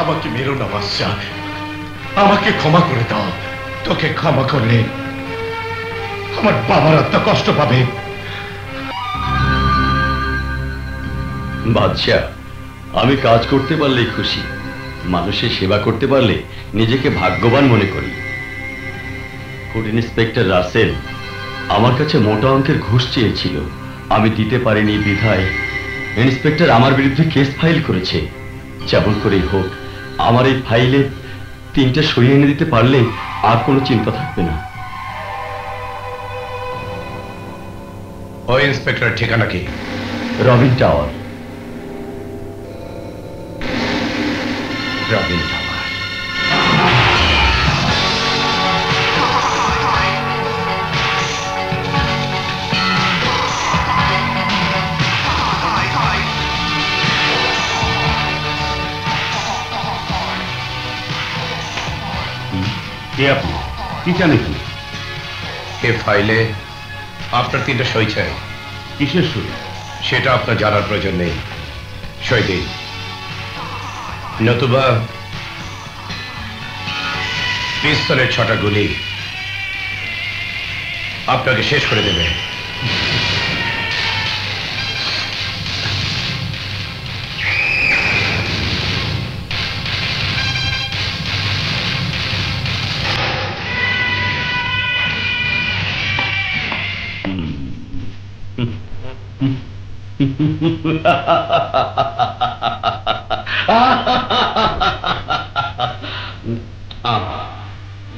আমাকে মেরো না বাদশা, আমাকে ক্ষমা করে দাও। তোকে ক্ষমা করলে আমার বাবার আত্মা কষ্ট পাবে। বাদশা, আমি কাজ করতে পারলেই খুশি, মানুষের সেবা করতে পারলে নিজেকে ভাগ্যবান মনে করি। ফুড ইন্সপেক্টর রাসেল আমার কাছে মোটা অঙ্কের ঘুষ চেয়েছিল, আমি দিতে পারিনি বিধায় ইন্সপেক্টর আমার বিরুদ্ধে কেস ফাইল করেছে। যেমন করেই হোক আমার এই ফাইলে 3টে সই এনে দিতে পারলে আর কোনো চিন্তা থাকবে না। ওই ইন্সপেক্টর ঠিকানা কি? রবিন টাওয়ার। রবিন টাওয়ার। কে আপনি? কি চান এখানে? এ ফাইলে আপনার 3টে সই চাই। কিসের সই? সেটা আপনার জানার প্রয়োজন নেই। সই দিন, নতুবা পিস্তলের 6টা গুলি আপনাকে শেষ করে দেবে।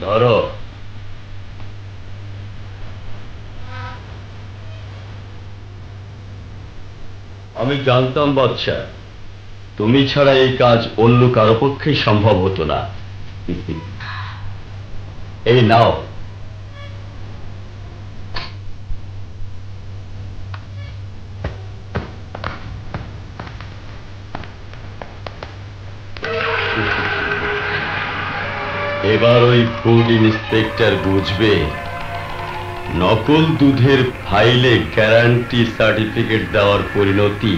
ধরো। আমি জানতাম বাদশা, তুমি ছাড়া এই কাজ অন্য কারো পক্ষেই সম্ভব হতো না। এই নাও। এবার ওই ফুড ইন্সপেক্টর বুঝবে নকল দুধের ফাইলে গ্যারান্টি সার্টিফিকেট দেওয়ার পরিণতি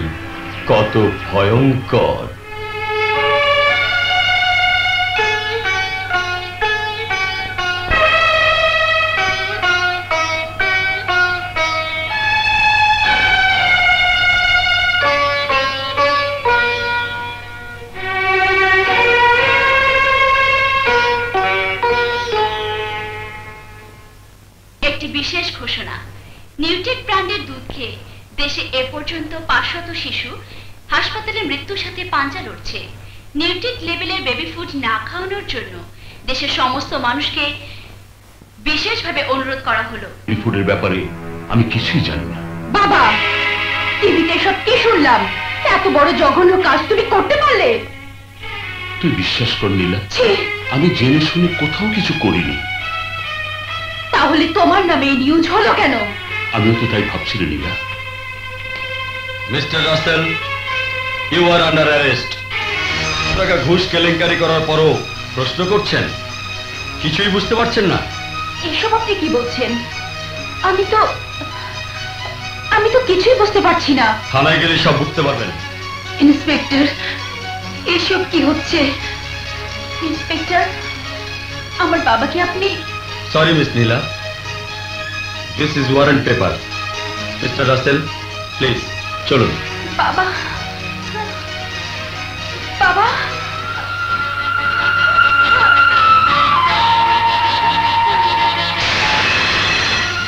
কত ভয়ঙ্কর। নিউটেক ব্র্যান্ডের দুধ খেয়ে দেশে এ পর্যন্ত 500 শিশু হাসপাতালে মৃত্যুর সাথে পাঞ্জা লড়ছে। নিউটেক লেভেলের বেবি ফুড না খাওয়ানোর জন্য দেশের সমস্ত মানুষকে বিশেষভাবে অনুরোধ করা হলো। বেবি ফুডের ব্যাপারে আমি কিছুই জানি না। বাবা, টিভিতে সব কি শুনলাম? এত বড় জঘন্য কাজ তুমি করতে পারলে? তুই বিশ্বাস কর নীলা, আমি জেনে শুনে কোথাও কিছু করিনি। তাহলে তোমার নামে এই নিউজ হলো কেন? আমিও তো তাই ভাবছিলি Neela. Mister Rasel, you are under arrest. টাকা ঘুষ কেলেঙ্কারি করার পরও প্রশ্ন করছেন, কিছুই বুঝতে পারছেন না? এসব আপনি কি বলছেন? আমি তো কিছুই বুঝতে পারছি না। থানায় গেলে সব বুঝতে পারবেন। ইন্সপেক্টর, এসব কি হচ্ছে? ইন্সপেক্টর, আমার বাবাকে আপনি... sorry miss Nila, this is warrant paper. Mister Russell, please চলুন। বাবা, বাবা,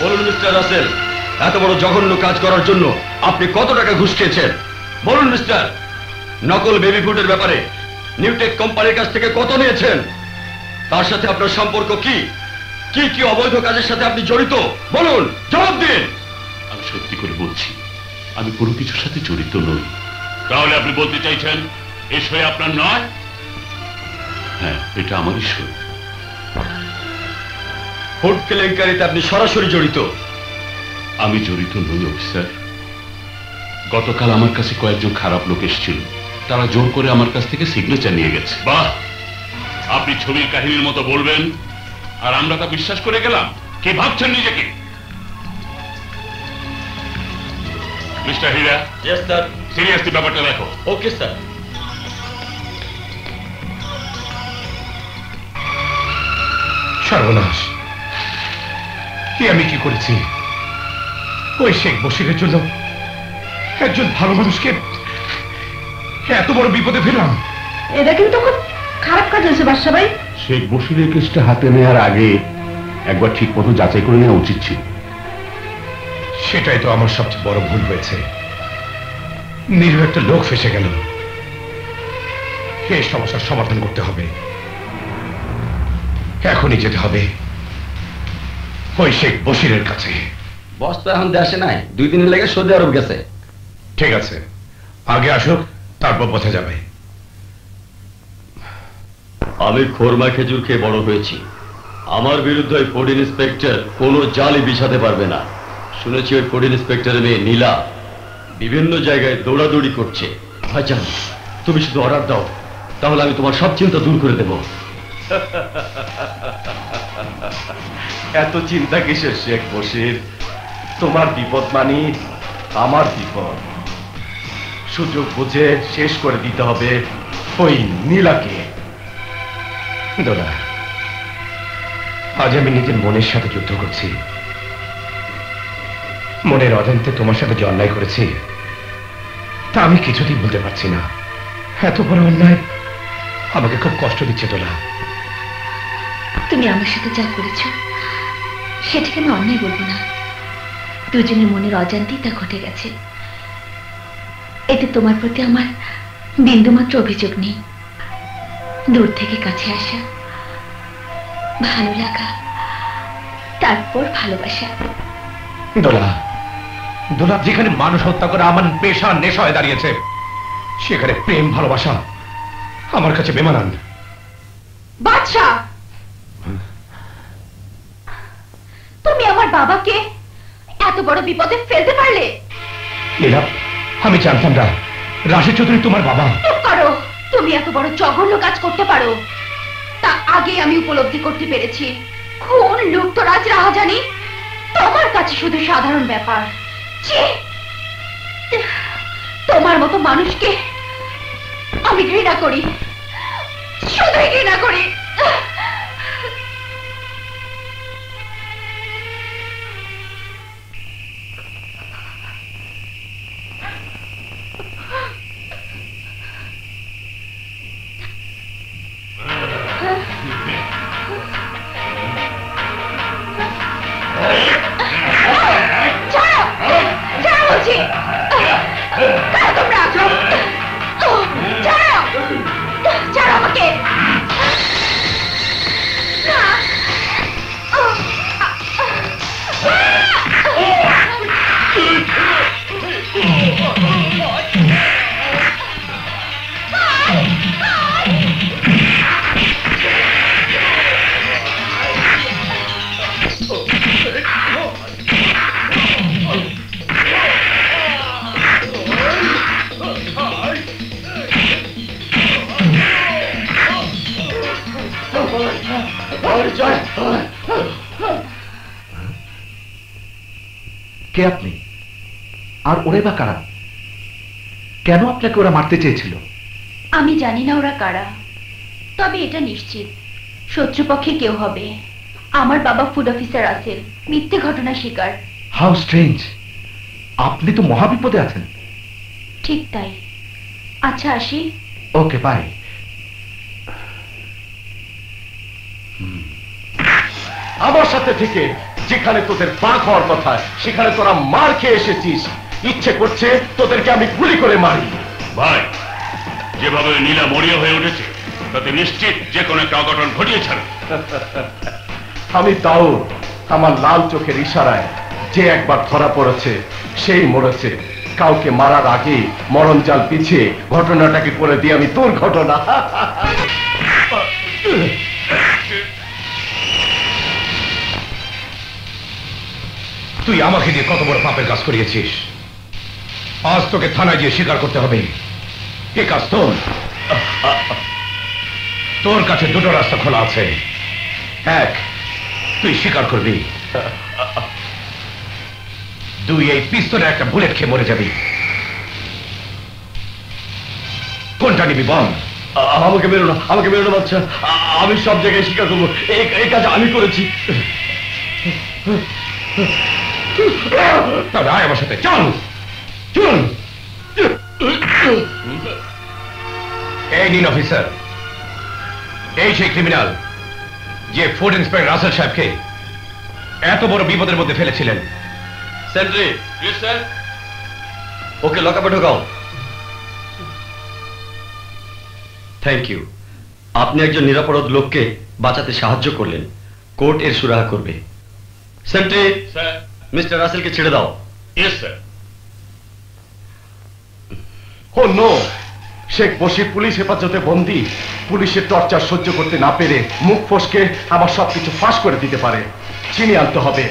বলুন মিস্টার রাসেল, এত বড় জঘন্য কাজ করার জন্য আপনি কত টাকা ঘুষ খেয়েছেন? বলুন মিস্টার, নকল বেবি ফুডের ব্যাপারে নিউটেক কোম্পানির কাছ থেকে কত নিয়েছেন? তার সাথে আপনার সম্পর্ক কি? কি কি অবৈধ কাজের সাথে আপনি জড়িত? বলুন, জবাব দিন। আমি সত্যি করে বলছি, আমি কোনো কিছুর সাথে জড়িত নই। তাহলে আপনি বলতে চাইছেন এই সই আপনার নয়? হ্যাঁ, এটা আমারই সই। ফুড কেলেঙ্কারিতে আপনি সরাসরি জড়িত? আমি জড়িত নই অফিসার। গতকাল আমার কাছে কয়েকজন খারাপ লোক এসেছিল, তারা জোর করে আমার কাছ থেকে সিগনেচার নিয়ে গেছে। বাহ, আপনি ছবির কাহিনীর মতো বলবেন আর আমরা তা বিশ্বাস করে গেলাম। কি ভাবছেন নিজেকে? Mister Hira. Yes sir. Seriously ব্যাপারটা দেখো। Okay sir. সর্বনাশ, আমি কি করেছি? ওই শেখ বশিরের জন্য একজন ভালো মানুষকে এত বড় বিপদে ফেললাম। এটা কিন্তু খুব খারাপ কাজ হয়েছে বাদশা ভাই। শেখ বশিরের কেসটা হাতে নেওয়ার আগে একবার ঠিক মতো যাচাই করে নেওয়া উচিত ছিল। সেটাই তো আমার সবচেয়ে বড় ভুল হয়েছে। নিরীহ একটা লোক ফেসে গেল। এই সমস্যার সমাধান করতে হবে, এখনই যেতে হবে ওই শেখ বশিরের কাছে। বস তো এখন দেশে নাই, 2 দিনের লেগে সৌদি আরব গেছে। ঠিক আছে, আগে আসুক, তারপর বোঝা যাবে। আমি খোরমা খেজুর খেয়ে বড় হয়েছি। আমার বিরুদ্ধে ওই ফুড ইন্সপেক্টর কোনো জালই বিছাতে পারবে না। শুনেছি ওই ফুড ইন্সপেক্টরের মেয়ে নীলা বিভিন্ন জায়গায় দৌড়াদৌড়ি করছে। ভাইজান, তুমি শুধু অর্ডার দাও, তাহলে আমি তোমার সব চিন্তা দূর করে দেব। এত চিন্তা কিসের শেখ বশির? তোমার বিপদ মানি আমার বিপদ। সুযোগ বুঝে শেষ করে দিতে হবে ওই নীলাকে। দোলা, আজ আমি নিজের মনের সাথে যুদ্ধ করছি। মনের অজান্তে তোমার সাথে যে অন্যায় করেছি তা আমি কিছুতেই বলতে পারছি না। এত বড় অন্যায় আমাকে খুব কষ্ট দিচ্ছে দোলা। তুমি আমার সাথে যা করেছো সেটাকে আমি অন্যায় বলবো না। দুজনের মনের অজান্তেই তা ঘটে গেছে। এতে তোমার প্রতি আমার বিন্দুমাত্র অভিযোগ নেই। দূর থেকে কাছে আসা, ভালো লাগা, তারপর ভালোবাসা। দোলা, দোলা, যেখানে মানুষ হত্যা করে আমার পেশা নেশা হয়ে দাঁড়িয়েছে, সেখানে প্রেম ভালোবাসা আমার কাছে বেমানান। বাদশা, তুমি আমার বাবাকে এত বড় বিপদে ফেলতে পারলে? নীলা, আমি জানতাম না রাশি চৌধুরী তোমার বাবা। চুপ করো, তুমি এত বড় জঘন্য কাজ করতে পারো তা আগে আমি উপলব্ধি করতে পেরেছি। খুন, লুটতরাজ, রাহাজানি তোমার কাছে শুধু সাধারণ ব্যাপার। ছি! তোমার মতো মানুষকে আমি ঘৃণা করি, শুধুই ঘৃণা করি। কে আপনি? আর ওরে বা কারা? কেন আপনাকে ওরা মারতে চেয়েছিল? আমি জানি না ওরা কারা, তবে এটা নিশ্চিত শত্রুপক্ষে কেউ হবে। আমার বাবা ফুড অফিসার আছেন, মিথ্যে ঘটনা শিকার। How strange! আপনি তো মহাবিপদে আছেন। ঠিক তাই। আচ্ছা, আসি। ওকে, বাই। আমার সাথে থেকে যেখানে তোদের বাঘ হওয়ার কথা সেখানে তোরা মার খেয়ে এসেছিস। ইচ্ছে করছে তোদেরকে আমি গুলি করে মারি। ভাই, যেভাবে নীলা মরিয়া হয়ে উঠেছে তাতে নিশ্চিত যে কোনো একটা অঘটন ঘটিয়েছে। আমি দাউদ, আমার লাল চোখের ইশারায় যে একবার ধরা পড়েছে সেই মরেছে। কাউকে মারার আগে মরণ জাল পিছিয়ে ঘটনাটাকে করে দিয়ে আমি তোর ঘটনা। তুই আমাকে দিয়ে কত বড় পাপের কাজ করিয়েছিস। আজ তোকে থানায় গিয়ে স্বীকার করতে হবে এ কাজ তোর। তোর কাছে দুটো রাস্তা খোলা আছে। এক, তুই স্বীকার করবি। 2, এই পিস্তলে একটা বুলেট খেয়ে মরে যাবি। কোনটা নিবি বল? আমাকে মেরো না, আমাকে মেরো না বাচ্চা। আমি সব জায়গায় স্বীকার করবো এই কাজ আমি করেছি। তাহলে আয় আমার সাথে, চল চল। এই নিন অফিসার, এই সেই ক্রিমিনাল যে ফুড ইন্সপেক্টর রাসেল সাহেবকে এত বড় বিপদের মধ্যে ফেলেছিলেন। সেন্ট্রি, স্যার, ওকে লকআপে ঢোকাও। Thank you. আপনি একজন নিরাপরাধ লোককে বাঁচাতে সাহায্য করলেন, কোর্ট এর সুরাহা করবে। Sentry, sir. মিস্টার রাসেলকে ছেড়ে দাও। Yes sir. Oh no, Sheikh Bashir police হেফাজতে বন্দী। পুলিশের টর্চার সহ্য করতে না পেরে মুখ ফসকে আমার সবকিছু ফাঁস করে দিতে পারে। চিনি আনতে হবে,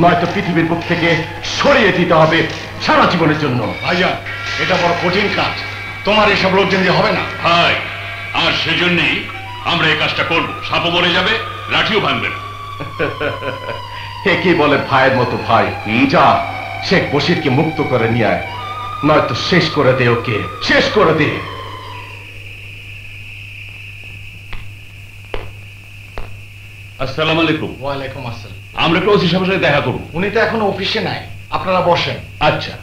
নয়তো পৃথিবীর বুক থেকে সরিয়ে দিতে হবে সারা জীবনের জন্য। ভাইয়া, এটা বড় কঠিন কাজ, তোমার এসব লোকজন দিয়ে হবে না। ভাই, আর সেজন্যই আমরা এই কাজটা করবো। সাপও মরে যাবে, লাঠিও ভাঙবে না। হে কি বলে ভাইয়ের মতো ভাই। যা, শেখ বশিরকে মুক্ত করে নিয়ে আয়, নয়তো শেষ করে দে ওকে, শেষ করে দে। আসসালামু আলাইকুম। ওয়ালাইকুম আসসালাম। আমরা একটু ওসি সাহেবের সাথে দেখা করবো। উনি তো এখনো অফিসে নাই, আপনারা বসেন। আচ্ছা।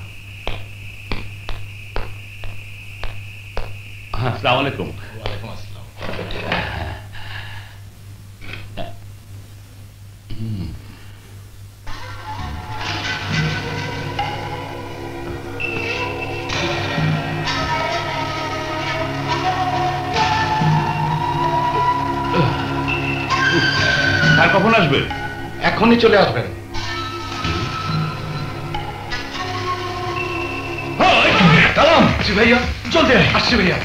হ্যাঁ, আসসালামু আলাইকুম। ওয়ালাইকুম আসসালাম। স্যার কখন আসবেন? এখনই চলে আসবেন। সালাম। আসছি ভাইয়া, জলদি আয়। আসছি ভাইয়া।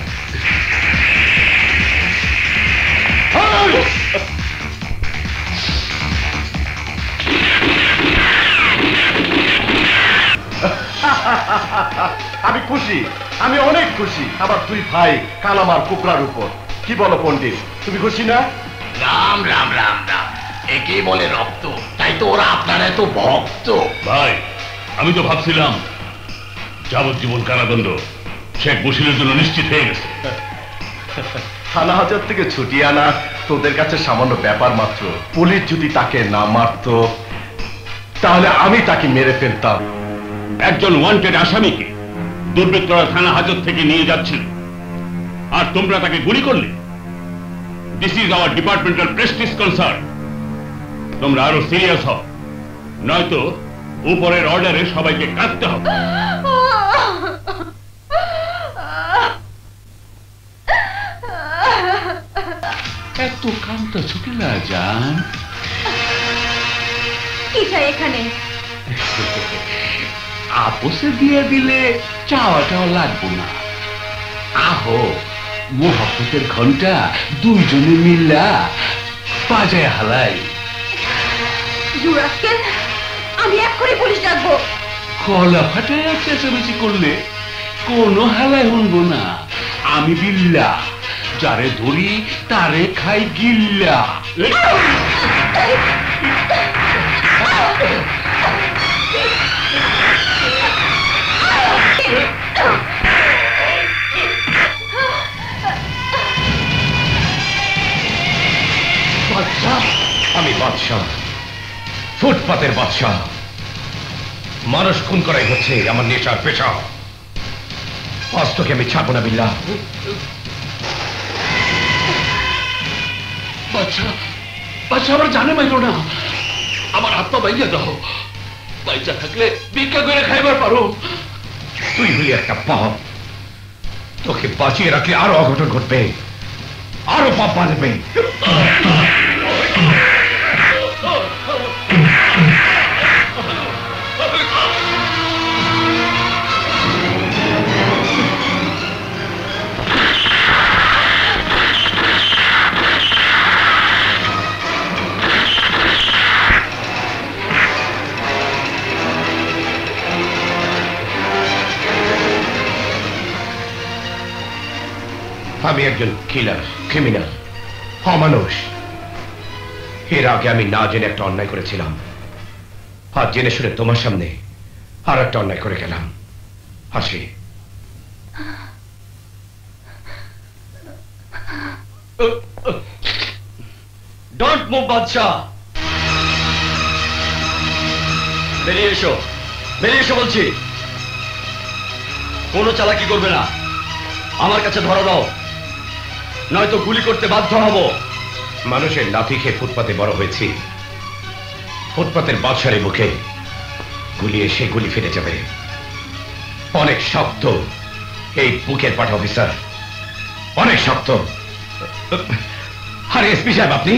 আমি খুশি, আমি অনেক খুশি। আবার তুই ভাই কালামার কুকরার উপর। কি বলো পণ্ডিত, তুমি খুশি না? রাম রাম রাম রাম, একেই বলে রক্ত, তাই তো ওরা আপনার এত ভক্ত। ভাই, আমি তো ভাবছিলাম যাবজ্জীবন কারাদণ্ড শেখ বশিরের জন্য নিশ্চিত হয়ে গেছে। থানা হাজার থেকে ছুটিয়ে আনা তোদের কাছে সামান্য ব্যাপার মাত্র। পুলিশ যদি তাকে না মারতো তাহলে আমি তাকে মেরে ফেলতাম। একজন ওয়ান্টেড আসামিকে দুর্বৃত্তরা থানা হাজত থেকে নিয়ে যাচ্ছিল, আর তোমরা তাকে গুলি করলে। This is our departmental Prestige concern. তোমরা আরো সিরিয়াস হও, নয়তো উপরের অর্ডারে সবাইকে কাটতে হবে। এত কামটা ছুটিলা যান। কি চাই এখানে? আপোষে দিয়ে দিলে চাওয়াটাও লাগবো না। আহো, মোহাব্বতের ঘন্টা দুইজনে মিল্লা বাজায় হালাই। যুবরাজকে আমি এক্ষুনি পুলিশ ডাকবো। গলা ফাটায় চেঁচামেচি করলে কোনো হালাই শুনবো না। আমি বিল্লা, যারে ধরি তারে খাই গিল্লা। বাদশাহ, আমি বাদশাহ, ফুটপাতের বাদশাহ। মানুষ খুন করাই হচ্ছে আমার নেশার পেশা। আজ তোকে আমি ছাড়বো না বিল্লাহ। বাচ্চা, বাচ্চা আমার জানে মাইল না। আমার হাত পা বাইয়া দাও। বাইচা থাকলে ভিক্ষা করে খাইবার পারো। তুই হলি একটা পাপ, তোকে বাঁচিয়ে রাখলে আরো অঘটন ঘটবে, আরো পাপ বাঁধবে। আমি একজন কিলার, ক্রিমিনাল, অমানুষ। এর আগে আমি না জেনে একটা অন্যায় করেছিলাম, আর জেনে শুনে তোমার সামনে আর একটা অন্যায় করে গেলাম। আসি। ডোন্ট মুভ বাদশাহ, বেরিয়ে এসো, বেরিয়ে এসো বলছি। কোনো চালাকি করবে না, আমার কাছে ধরা দাও, নয়তো গুলি করতে বাধ্য হব। মানুষের লাথি খেয়ে ফুটপাতে বড় হয়েছি, ফুটপাতের বাদশারে মুখে গুলি এসে গুলি ফিরে যাবে। অনেক শক্ত এই বুকের পাঠা অফিসার, অনেক শক্ত। আরে এসপি সাহেব আপনি?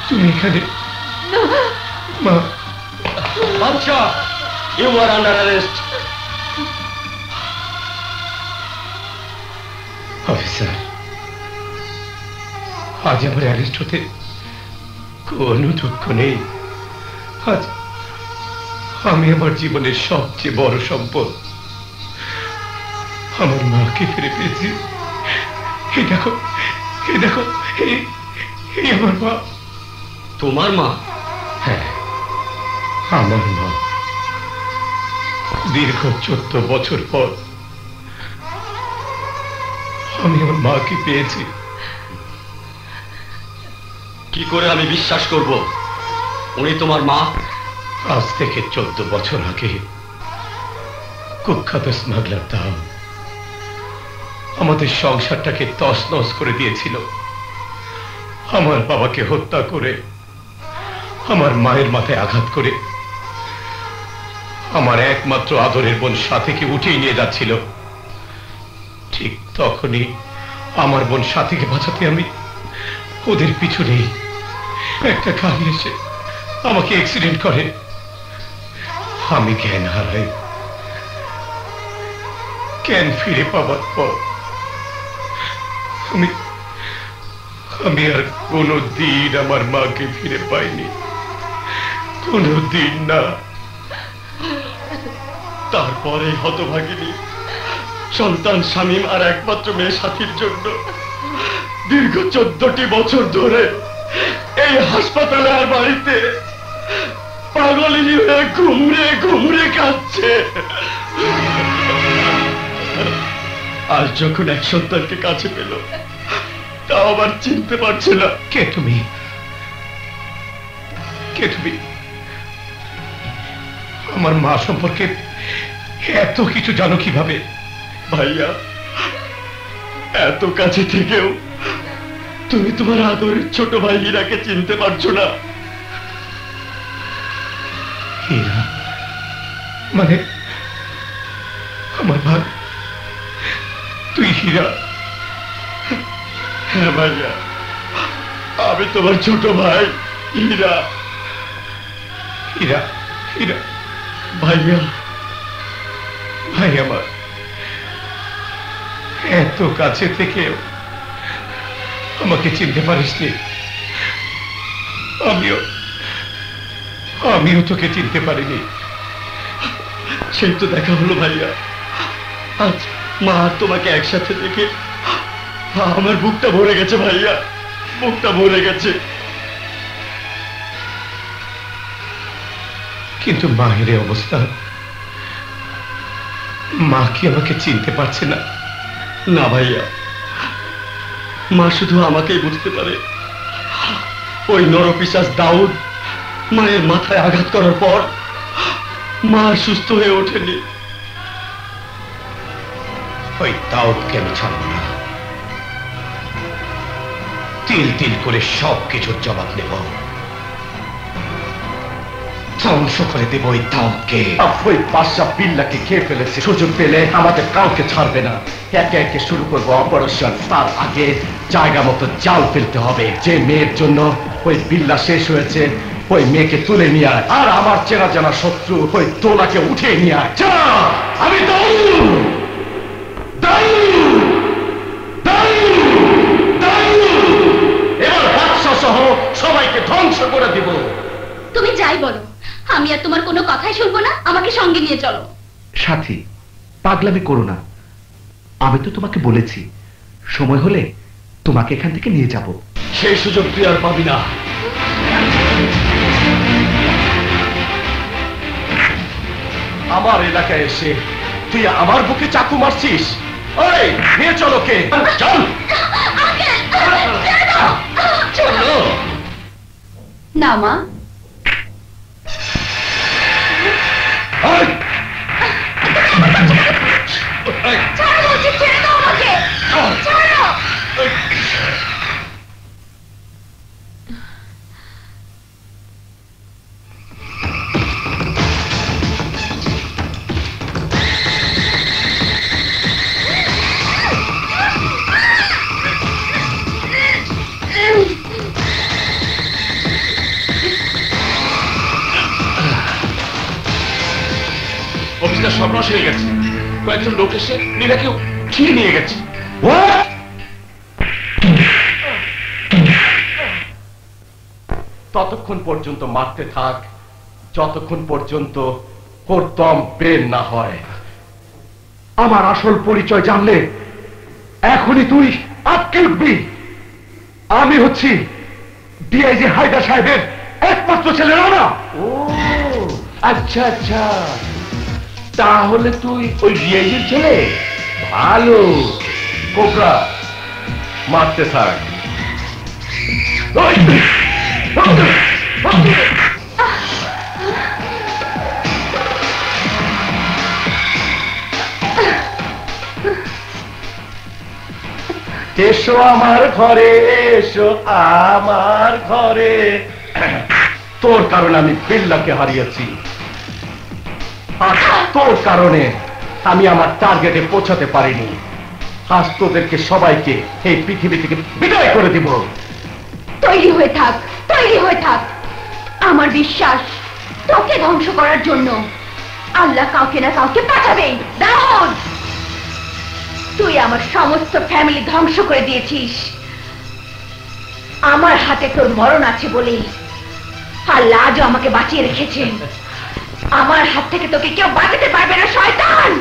তুমি এখানে? মা, Badshah, you are under arrest. Officer, আজ আমার অ্যারেস্ট হতে কোনো দুঃখ নেই। আজ আমি আমার জীবনের সবচেয়ে বড় সম্পদ আমার মাকে ফিরে পেয়েছি। এই দেখো, এই দেখো, এই আমার মা। তোমার মা? হ্যাঁ, আমার মা। দীর্ঘ 14 বছর পর আমি আমার মাকে পেয়েছি। কি করে আমি বিশ্বাস করব উনি তোমার মা? আজ থেকে 14 বছর আগে কুখ্যাত স্মাগলার দাও আমাদের সংসারটাকে তছনছ করে দিয়েছিল। আমার বাবাকে হত্যা করে, আমার মায়ের মাথায় আঘাত করে আমার একমাত্র আদরের বোন সাথীকে উঠিয়ে নিয়ে যাচ্ছিল। ঠিক তখনই আমার বোন সাথীকে বাঁচাতে আমি ওদের পিছনে একটা গাড়ি এসে আমাকে অ্যাক্সিডেন্ট করে। আমি জ্ঞান হারাই। জ্ঞান ফিরে পাবার পর আমি আর কোনদিন আমার মাকে ফিরে পাইনি, কোনদিন না। তারপরে হতভাগিনী সন্তান শামীম আর একমাত্র মেয়ে সাথীর জন্য দীর্ঘ 14টি বছর ধরে এই হাসপাতালে আর বাড়িতে পাগলিনী হয়ে ঘুমরে ঘুমরে কাঁদছে। আজ যখন এক সন্তানকে কাছে পেল, তাও আবার চিনতে পারছে না। কে তুমি? কে তুমি? আমার মা সম্পর্কে এত কিছু জানো কিভাবে? ভাইয়া, এত কাছে থেকেও তুমি তোমার আদরের ছোট ভাই হীরাকে চিনতে পারছো না। হীরা মানে আমার ভাই? তুই হীরা? হ্যাঁ ভাইয়া, আমি তোমার ছোট ভাই হীরা। হীরা, হীরা ভাইয়া, ভাই আমার, এত কাছে থেকেও আমাকে চিনতে পারিসনি। আমিও তোকে চিনতে পারিনি। সেই তো দেখা হলো ভাইয়া। আজ মা আর তোমাকে একসাথে দেখে আমার বুকটা ভরে গেছে ভাইয়া, বুকটা ভরে গেছে। কিন্তু মায়ের এই অবস্থা, মা কি আমাকে চিনতে পারছে না? না ভাইয়া, মা শুধু আমাকেই বুঝতে পারে। ওই নরপিশাচ দাউদ মায়ের মাথায় আঘাত করার পর মা সুস্থ হয়ে ওঠেনি। ওই দাউদকে আমি ছাড়ব না। তিল তিল করে সবকিছুর জবাব নেব, ধ্বংস করে দেব ওই দাউদকে। ওই বাদশা বিল্লাকে খেয়ে ফেলেছে, সুযোগ পেলে আমাদের কাউকে ছাড়বে না। একে একে শুরু করবো অপারেশন। তার আগে জায়গা মতো জাল ফেলতে হবে। যে মেয়ের জন্য ওই বিল্লা শেষ হয়েছে, ওই মেয়েকে তুলে নিয়ে আয়। আর আমার চেনা জানা শত্রু ওই তোলাকে উঠে নিয়ে আয়। যা, আমি এবার বাদশা সহ সবাইকে ধ্বংস করে দিব। তুমি যাই বলো, আমি আর তোমার কোনো কথাই শুনবো না। আমাকে সঙ্গে নিয়ে চলো। সাথী, পাগলামি করো না। আমি তো তোমাকে বলেছি সময় হলে তোমাকে এখান থেকে নিয়ে যাব। সেই সুযোগ তুই আর পাবি না। আমার এলাকায় এসে তুই আমার বুকে চাকু মারছিস? ওই নিয়ে চলো কে, চল চলো না মা, ছাড়ো বলছি, ছেড়ে দাও আমাকে, ছাড়ো। অফিসটা সর্বনাশ হয়ে গেছে। কয়েকজন লোক এসে নীলাকে ছিঁড়ে নিয়ে গেছে। ততক্ষণ পর্যন্ত মারতে থাক যতক্ষণ পর্যন্ত ওর দম বের না হয়। আমার আসল পরিচয় জানলে এখনই তুই আটকে উঠবি। আমি হচ্ছি ডিআইজি হায়দার সাহেবের একমাত্র ছেলে। না, ও আচ্ছা আচ্ছা, তাহলে তুই ওই ডিআইজির ছেলে। ভালো। কোবরা, মারতে থাক। এসো আমার ঘরে, এসো আমার ঘরে। তোর কারণে আমি বিল্লাকে হারিয়েছি, আর তোর কারণে আমি আমার টার্গেটে পৌঁছাতে পারিনি। আজ তোদেরকে সবাইকে এই পৃথিবী থেকে বিদায় করে দিব। তৈরি হয়ে থাক, তৈরি হয়ে থাক। আমার বিশ্বাস তোকে ধ্বংস করার জন্য আল্লাহ কাউকে না কাউকে পাঠাবেই। দাউদ, তুই আমার সমস্ত ফ্যামিলি ধ্বংস করে দিয়েছিস। আমার হাতে তোর মরণ আছে বলে আল্লাহ আজও আমাকে বাঁচিয়ে রেখেছেন। আমার হাত থেকে তোকে কেউ বাঁচাতে পারবে না, শয়তান।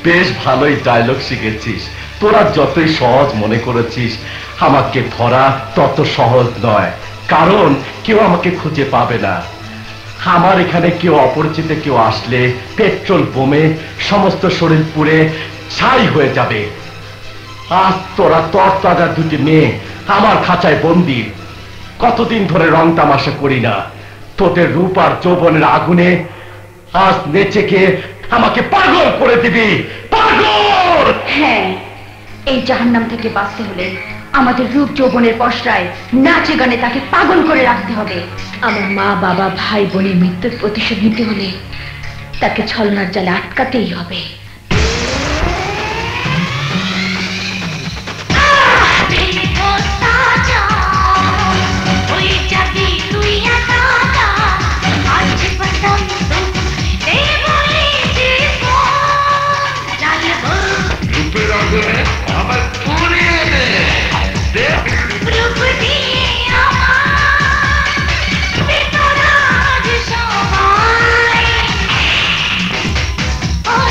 বেশ ভালোই ডায়লগ শিখেছিস। তোরা যতই সহজ মনে করেছিস, আমাকে ধরা তত সহজ নয়। কারণ কেউ আমাকে খুঁজে পাবে না। আমার এখানে কেউ অপরিচিত কেউ আসলে পেট্রোল বোমে সমস্ত শরীর পুড়ে ছাই হয়ে যাবে। আজ তোরা তরতাজা দুটি মেয়ে আমার খাঁচায় বন্দি। কতদিন ধরে রং তামাশা করি না, তোদের রূপ আর যৌবনের আগুনে আজ নেচে গিয়ে আমাকে পাগল করে দিবি। পাগল! হ্যাঁ, এই জাহান্নাম থেকে বাঁচতে হলে আমাদের রূপ যৌবনের পসরায় নাচে গানে তাকে পাগল করে রাখতে হবে। আমার মা বাবা ভাই বোনের মৃত্যুর প্রতিশোধ নিতে হলে তাকে ছলনার জালে আটকাতেই হবে। Oh,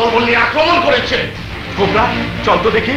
দলবল নিয়ে আক্রমণ করেছে। কোবরা, চল তো দেখি।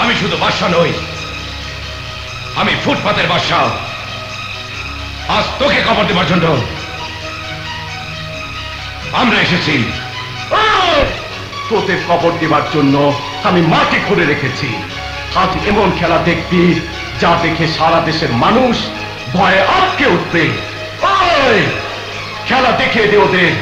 আমি শুধু বাদশা নই, আমি ফুটপাতের বাদশা। আজ তোকে খবর দেবার জন্য আমরা এসেছি। তোতে খবর দেবার জন্য আমি মাটি খুঁড়ে রেখেছি। আজ এমন খেলা দেখবি যা দেখে সারা দেশের মানুষ ভয়ে আটকে উঠবে। খেলা দেখিয়ে দে ওদের।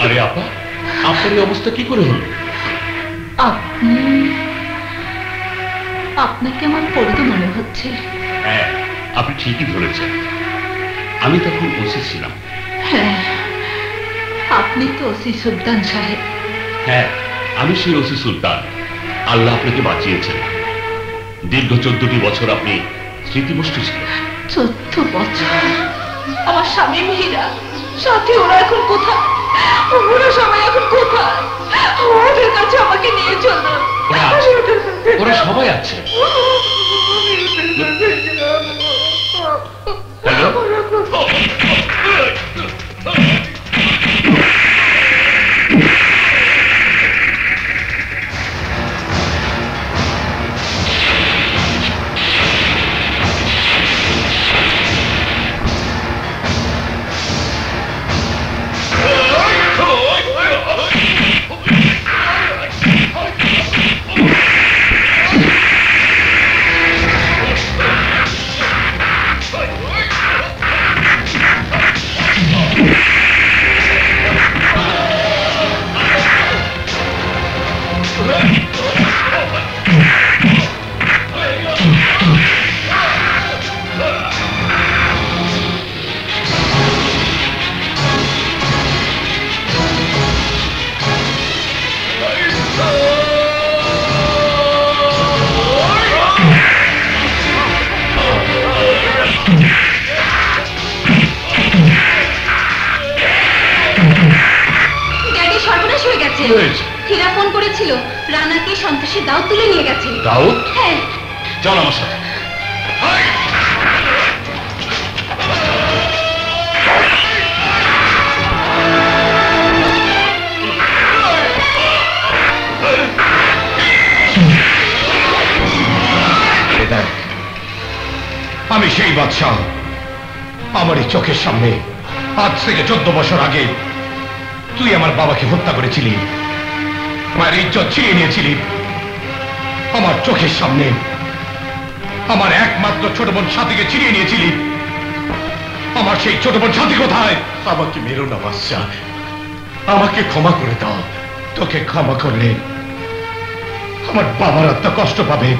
আরে আপা, আপনার এই অবস্থা কি করে হলো? আপনাকে আমার পরিত মনে হচ্ছে। হ্যাঁ, আপনি ঠিকই ধরেছেন। আমি তখন ওসি ছিলাম। হ্যাঁ, আপনি তো ওসি সুলতান সাহেব। হ্যাঁ, আমি সেই ওসি সুলতান। আল্লাহ আপনাকে বাঁচিয়েছেন। দীর্ঘ 14টি বছর আপনি স্মৃতিবস্তু ছিলেন। 14 বছর? আমার স্বামী মীরা সাথে ওরা এখন কোথায়? ওরা সবাই এখন কোথায়? ওদের কাছে আমাকে নিয়ে চলো। ওরা সবাই আছে। হ্যালো, হয়েছে। হীরা ফোন করেছিল, রানাকে সন্ত্রাসী দাউদ তুলে নিয়ে গেছে। দাউদ? হ্যাঁ। চল আমার সাথে। দেখ, আমি সেই বাদশাহ। আমার এই চোখের সামনে আজ থেকে 14 বছর আগে তুই আমার বাবাকে হত্যা করেছিলি, মায়ের ইজ্জত ছিনিয়ে নিয়েছিলি। আমার চোখের সামনে আমার একমাত্র ছোট বোন সাথীকে ছিনিয়ে নিয়েছিলি। আমার সেই ছোট বোন সাথী কোথায়? আমাকে মেরো না বাদশাহ, আমাকে ক্ষমা করে দাও। তোকে ক্ষমা করলে আমার বাবার আত্মা কষ্ট পাবে।